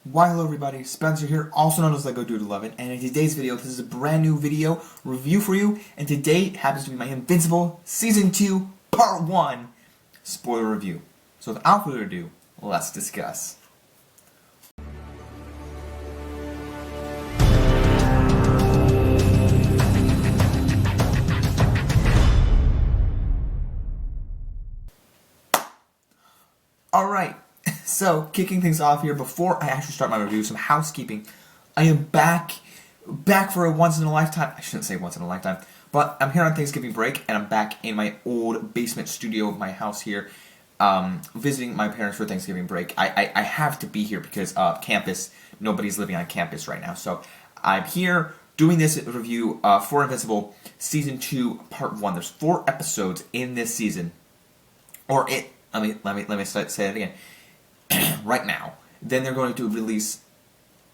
Why, hello everybody, Spencer here, also known as Lego Dude 11, and in today's video, this is a brand new video review for you, and today happens to be my Invincible Season 2 Part 1 spoiler review. So without further ado, let's discuss. Alright, so kicking things off here, before I actually start my review, some housekeeping. I am back for a once in a lifetime, I shouldn't say once in a lifetime, but I'm here on Thanksgiving break, and I'm back in my old basement studio of my house here, visiting my parents for Thanksgiving break. I have to be here because campus, nobody's living on campus right now, so I'm here doing this review for Invincible Season 2 Part 1. There's 4 episodes in this season, or it. Let me say it again. Right now. Then they're going to release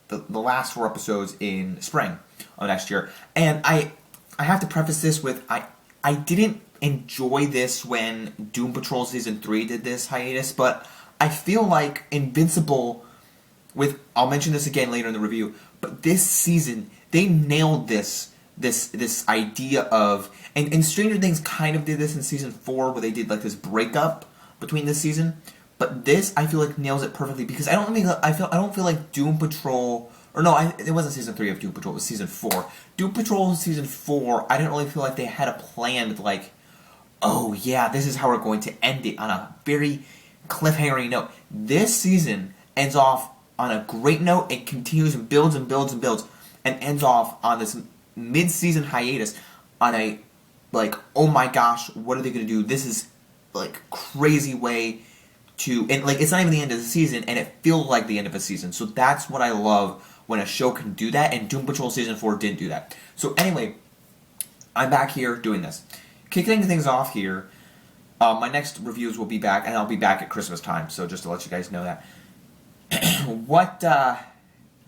the last 4 episodes in spring of next year. And I have to preface this with I didn't enjoy this when Doom Patrol Season 3 did this hiatus, but I feel like Invincible I'll mention this again later in the review, but this season they nailed this idea of, and Stranger Things kind of did this in Season 4 where they did like this breakup between this season, but this I feel like nails it perfectly because I don't feel like Doom Patrol, or no, it wasn't Season 3 of Doom Patrol, it was Season 4. Doom Patrol Season 4, I didn't really feel like they had a plan with like, oh yeah, this is how we're going to end it on a very cliffhangery note. This season ends off on a great note. It continues and builds and builds and builds, and ends off on this mid-season hiatus on a like, oh my gosh, what are they going to do? This is like crazy way to, and like it's not even the end of the season and it feels like the end of a season. So that's what I love when a show can do that, and Doom Patrol Season 4 didn't do that. So anyway, I'm back here doing this. Kicking things off here, my next reviews will be back, and I'll be back at Christmas time, so just to let you guys know that.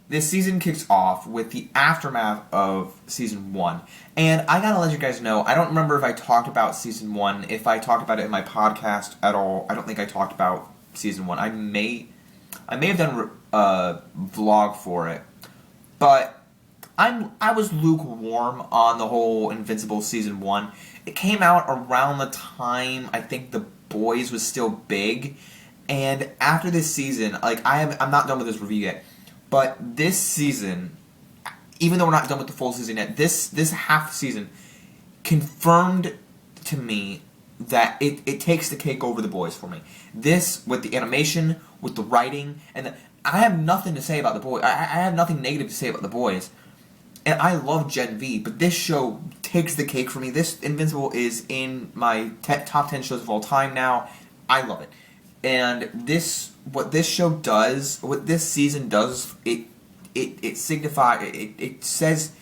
This season kicks off with the aftermath of Season 1. And I gotta let you guys know, I don't remember if I talked about Season 1, if I talked about it in my podcast at all. I don't think I talked about Season 1. I may have done a vlog for it. But I was lukewarm on the whole Invincible Season 1. It came out around the time I think The Boys was still big. And after this season, like I'm not done with this review yet. But this season, even though we're not done with the full season yet, this half season confirmed to me that it takes the cake over The Boys for me. This, with the animation, with the writing, and I have nothing to say about The Boys. I have nothing negative to say about The Boys. And I love Gen V, but this show takes the cake for me. This Invincible is in my top 10 shows of all time now. I love it. And what this show does, what this season does, it signifies, it says,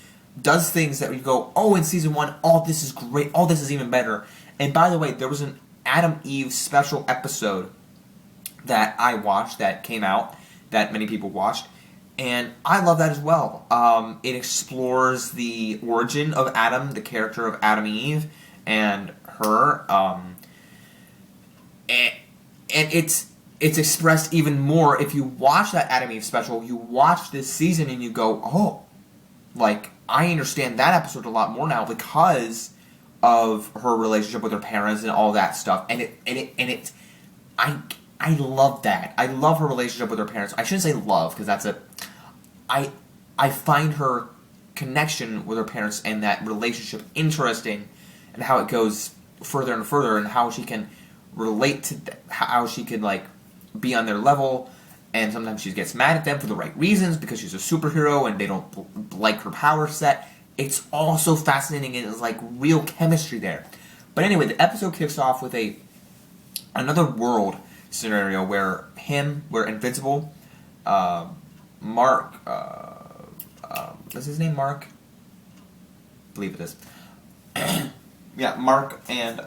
does things that you go, oh, in Season 1, oh, this is great, oh, this is even better. And by the way, there was an Adam Eve special episode that I watched that came out, that many people watched, and I love that as well. It explores the origin of Adam, the character of Adam Eve, and her, and it's expressed even more if you watch that Adam Eve special. You watch this season and you go, oh, like I understand that episode a lot more now because of her relationship with her parents and all that stuff. And I love that. I love her relationship with her parents. I shouldn't say love because I find her connection with her parents and that relationship interesting, and how it goes further and further, and how she can relate to how she can like be on their level, and sometimes she gets mad at them for the right reasons because she's a superhero and they don't like her power set. It's all so fascinating, and it's like real chemistry there. But anyway, the episode kicks off with another world scenario where Invincible, Mark, what's his name? Mark? I believe it is. Yeah, Mark and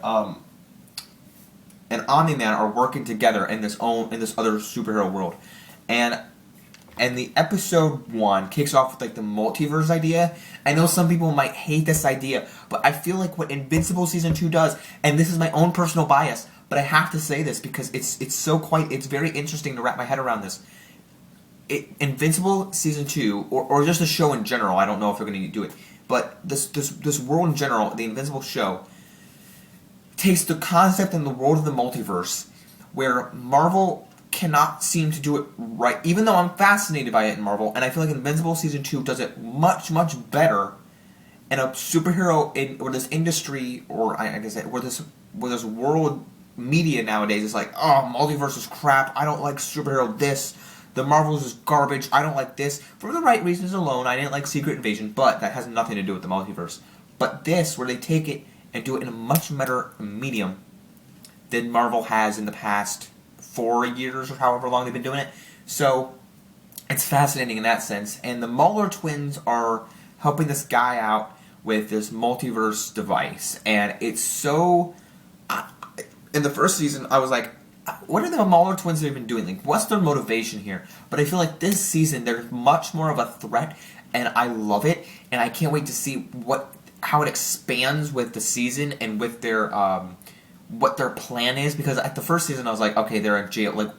Omni-Man are working together in this other superhero world, and the episode 1 kicks off with like the multiverse idea. I know some people might hate this idea, but I feel like what Invincible Season 2 does, and this is my own personal bias, but I have to say this because it's very interesting to wrap my head around this. Invincible season 2, or just the show in general. I don't know if they're going to do it, but this world in general, the Invincible show, takes the concept and the world of the multiverse, where Marvel cannot seem to do it right. Even though I'm fascinated by it in Marvel, and I feel like Invincible season 2 does it much better. And a superhero or this industry, or I guess where this world media nowadays is like, oh, multiverse is crap. I don't like superhero this. The Marvels is garbage. I don't like this. For the right reasons alone, I didn't like Secret Invasion, but that has nothing to do with the multiverse. But this, where they take it and do it in a much better medium than Marvel has in the past 4 years or however long they've been doing it. So it's fascinating in that sense. And the Muller twins are helping this guy out with this multiverse device, and it's so. In the first season, I was like, "What are the Muller twins even doing? Like, what's their motivation here?" But I feel like this season they're much more of a threat, and I love it, and I can't wait to see how it expands with the season and with their what their plan is. Because at the first season, I was like, "Okay, they're in jail." Like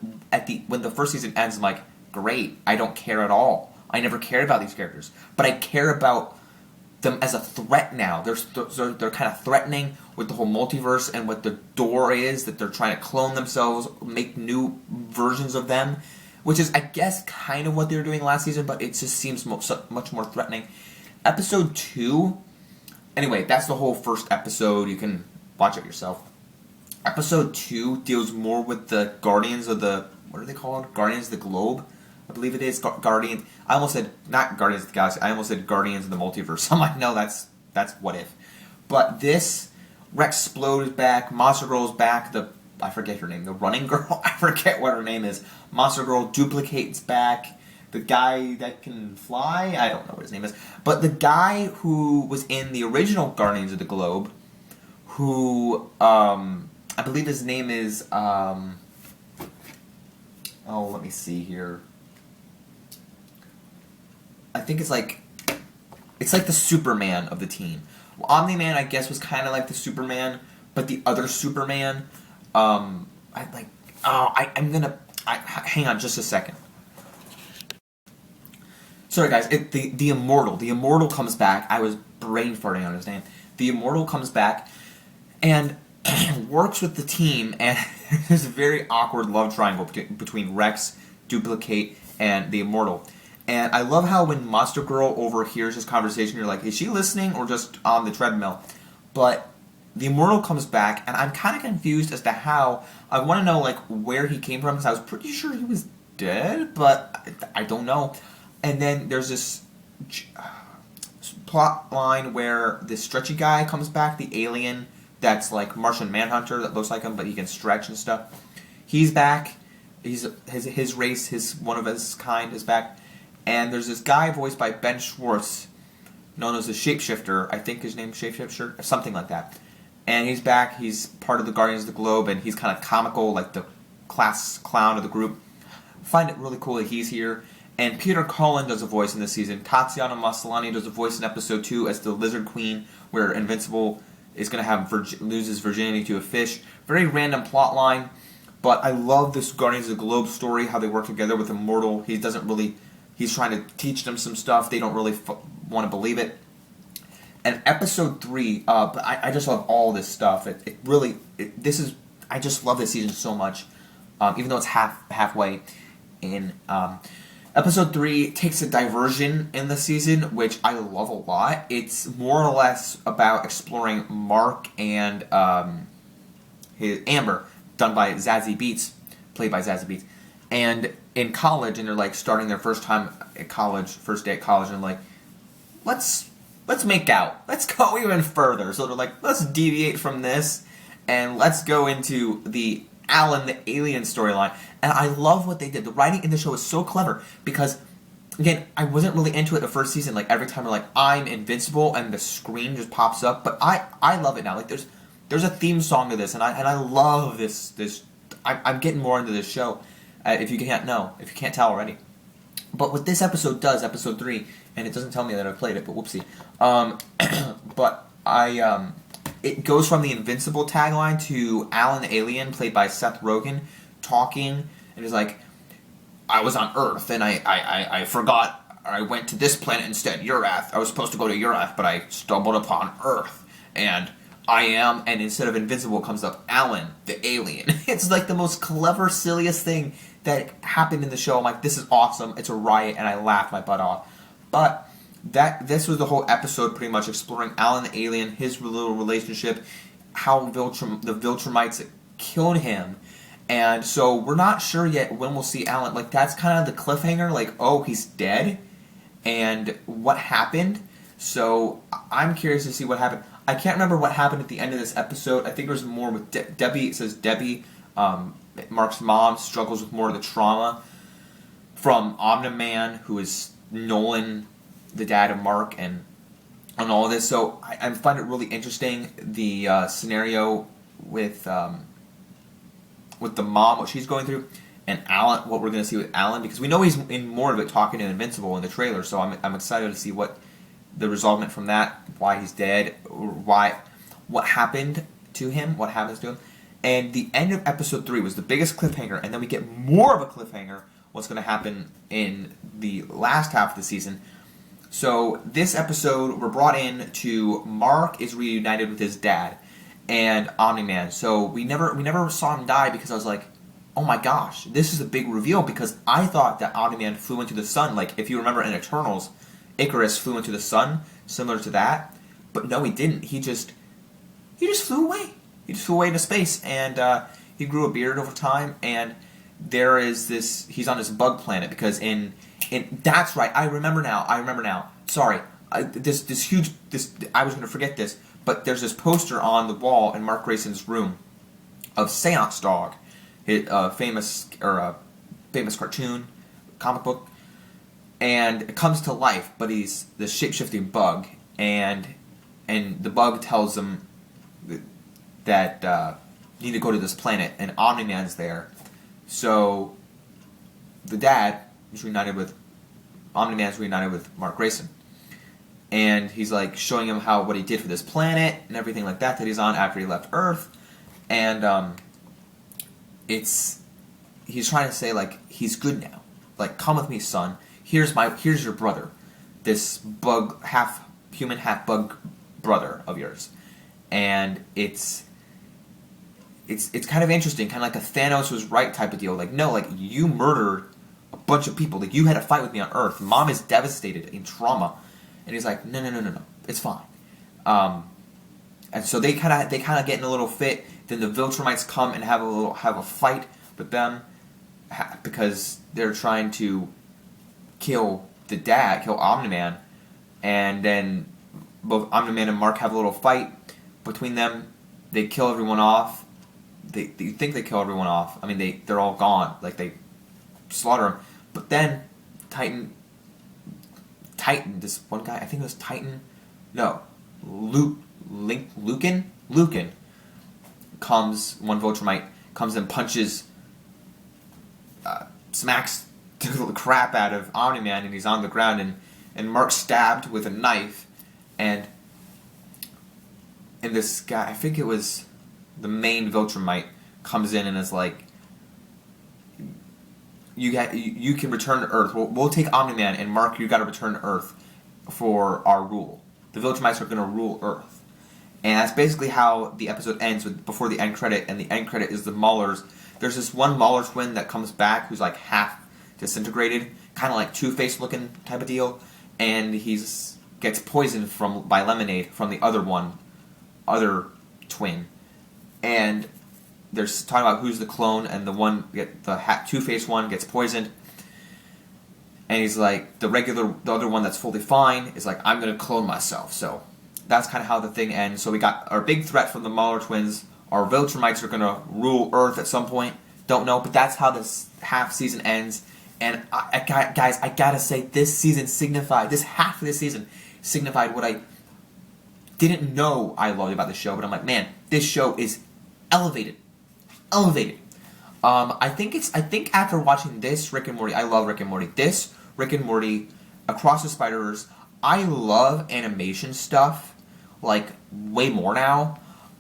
when the first season ends, I'm like, "Great, I don't care at all. I never cared about these characters, but I care about them as a threat now." They're kind of threatening with the whole multiverse and what the door is, that they're trying to clone themselves, make new versions of them, which is, I guess, kind of what they were doing last season, but it just seems much more threatening. Episode 2, anyway, that's the whole first episode. You can watch it yourself. Episode 2 deals more with the Guardians of the, what are they called? Guardians of the Globe? I believe it is Guardian. I almost said not Guardians of the Galaxy. I almost said Guardians of the Multiverse. I'm like, no, that's What If. But this, Rexplode is back. Monster Girl is back. I forget her name. The Running Girl. I forget what her name is. Monster Girl Duplicate's back. The guy that can fly. I don't know what his name is. But the guy who was in the original Guardians of the Globe, who I believe his name is. Let me see here. I think it's like the Superman of the team. Well, Omni-Man, I guess, was kind of like the Superman, but the other Superman, hang on just a second. Sorry guys, the Immortal comes back. I was brain farting on his name. The Immortal comes back and works with the team, and there's a very awkward love triangle between Rex, Duplicate, and the Immortal. And I love how when Monster Girl overhears this conversation, you're like, is she listening or just on the treadmill? But the Immortal comes back, and I'm kind of confused as to how. I want to know, like, where he came from, because I was pretty sure he was dead, but I don't know. And then there's this plot line where this stretchy guy comes back, the alien that's like Martian Manhunter that looks like him, but he can stretch and stuff. He's back. His race, one of his kind, is back. And there's this guy voiced by Ben Schwartz, known as the Shapeshifter. I think his name's Shapeshifter, or something like that. And he's back. He's part of the Guardians of the Globe, and he's kind of comical, like the class clown of the group. I find it really cool that he's here. And Peter Cullen does a voice in this season. Tatiana Maslany does a voice in episode 2 as the Lizard Queen, where Invincible is going to have loses virginity to a fish. Very random plot line, but I love this Guardians of the Globe story, how they work together with Immortal. He's trying to teach them some stuff. They don't really want to believe it. And episode 3, I just love all this stuff. I just love this season so much, even though it's halfway in. Episode 3 takes a diversion in the season, which I love a lot. It's more or less about exploring Mark and his Amber, done by Zazie Beetz, played by Zazie Beetz, and in college, and they're like starting their first day at college, and like, let's make out. Let's go even further. So they're like, let's deviate from this, and let's go into the Alan the Alien storyline. And I love what they did. The writing in the show is so clever because, again, I wasn't really into it the first season. Like, every time we're like, I'm invincible, and the screen just pops up. But I love it now. Like, there's a theme song to this, and I love this. I'm getting more into this show. If you can't tell already. But what this episode does, episode 3, and it doesn't tell me that I played it, but whoopsie. It goes from the Invincible tagline to Alan the Alien, played by Seth Rogen, talking, and he's like, I was on Earth and I forgot. I went to this planet instead, Urath. I was supposed to go to Urath, but I stumbled upon Earth. And I am, and instead of Invincible comes up Alan, the alien. It's like the most clever, silliest thing that happened in the show. I'm like, this is awesome. It's a riot, and I laughed my butt off. But this was the whole episode pretty much exploring Alan the alien, his little relationship, how the Viltrumites killed him. And so we're not sure yet when we'll see Alan. Like, that's kind of the cliffhanger. Like, oh, he's dead? And what happened? So I'm curious to see what happened. I can't remember what happened at the end of this episode. I think there was more with Debbie. It says Debbie, Mark's mom, struggles with more of the trauma from Omni-Man, who is Nolan, the dad of Mark, and on all of this. So I find it really interesting, the scenario with the mom, what she's going through, and Alan, what we're going to see with Alan, because we know he's in more of it talking to Invincible in the trailer, so I'm excited to see what the resolvement from that, why he's dead, or what happened to him, what happens to him. And the end of episode 3 was the biggest cliffhanger, and then we get more of a cliffhanger, what's going to happen in the last half of the season. So this episode, we're brought in to Mark is reunited with his dad and Omni-Man. So we never saw him die, because I was like, oh my gosh, this is a big reveal, because I thought that Omni-Man flew into the sun. Like, if you remember in Eternals, Icarus flew into the sun, similar to that. But no, he didn't. He just flew away. He just flew away into space, and he grew a beard over time, and there is this, he's on this bug planet, because in that's right, I remember now. Sorry. This huge, I was going to forget this, but there's this poster on the wall in Mark Grayson's room of Seance Dog, a famous cartoon, comic book, and it comes to life, but he's the shape-shifting bug, and the bug tells him that you need to go to this planet, and Omni-Man's there. So the dad is reunited with Omni-Man's reunited with Mark Grayson, and he's like showing him what he did for this planet and everything like that he's on after he left Earth, and he's trying to say, like, he's good now. Like, come with me, son. Here's your brother, this bug, half human, half bug brother of yours, and it's kind of interesting, kind of like a Thanos was right type of deal. Like, no, like, you murdered a bunch of people. Like, you had a fight with me on Earth. Mom is devastated in trauma, and he's like, no, it's fine. And so they kind of get in a little fit. Then the Viltrumites come and have a fight with them, because they're trying to kill Omni-Man, and then both Omni-Man and Mark have a little fight between them. They kill everyone off. They think they kill everyone off. I mean, they're all gone. Like, they slaughter them. But then Titan, this one guy, I think it was Titan. No, Lucan comes. One Viltrumite comes and punches, smacks the crap out of Omni-Man, and he's on the ground, and Mark's stabbed with a knife, and this guy, I think it was the main Viltrumite, comes in and is like, you can return to Earth. We'll take Omni-Man, and Mark, you got to return to Earth for our rule. The Viltrumites are going to rule Earth. And that's basically how the episode ends, before the end credit, and the end credit is the Maulers. There's this one Mauler twin that comes back who's like half disintegrated, kind of like Two-Face looking type of deal, and gets poisoned by lemonade from the other twin. And they're talking about who's the clone, and the Two-Face one gets poisoned, and he's like, the other one that's fully fine is like, I'm going to clone myself. So that's kind of how the thing ends. So we got our big threat from the Mauler twins. Our Viltrumites are going to rule Earth at some point. Don't know, but that's how this half season ends. And guys, I gotta say, this half of this season signified what I didn't know I loved about the show, but I'm like, man, this show is elevated. I think after watching this Rick and Morty, I love Rick and Morty. This Rick and Morty, Across the Spider-Verse, I love animation stuff, like, way more now.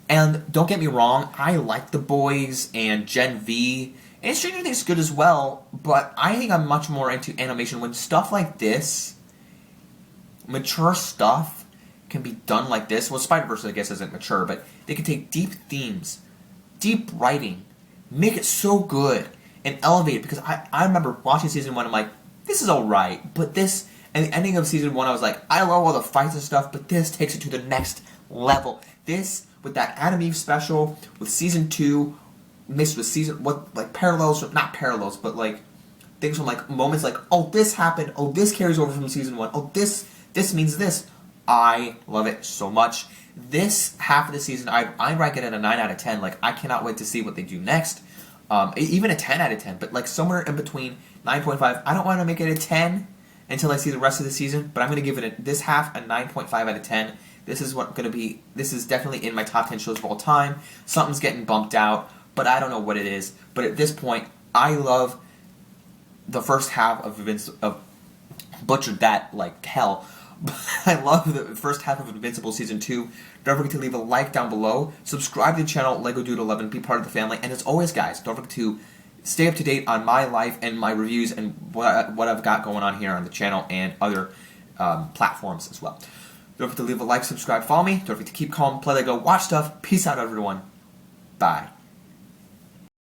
And don't get me wrong, I like The Boys and Gen V And Stranger Things is good as well, but I think I'm much more into animation when stuff like this, mature stuff, can be done like this. Well, Spider-Verse, I guess, isn't mature, but they can take deep themes, deep writing, make it so good, and elevate it. Because I remember watching season 1, I'm like, this is alright, but this, and the ending of season 1, I was like, I love all the fights and stuff, but this takes it to the next level. This, with that Adam Eve special, with season 2, mixed with season, what, like parallels, not parallels, but like things from like moments like, oh, this happened, oh, this carries over from season 1, oh, this means this. I love it so much. This half of the season, I rank it at a 9 out of 10. Like, I cannot wait to see what they do next. Even a 10 out of 10, but like somewhere in between 9.5. I don't want to make it a 10 until I see the rest of the season, but I'm going to give it this half a 9.5 out of 10. This is this is definitely in my top 10 shows of all time. Something's getting bumped out, but I don't know what it is. But at this point, I love the first half of butchered that like hell. I love the first half of Invincible Season 2. Don't forget to leave a like down below. Subscribe to the channel, Lego Dude 11, be part of the family. And as always, guys, don't forget to stay up to date on my life and my reviews and what I've got going on here on the channel and other platforms as well. Don't forget to leave a like, subscribe, follow me. Don't forget to keep calm, play Lego, watch stuff. Peace out, everyone. Bye.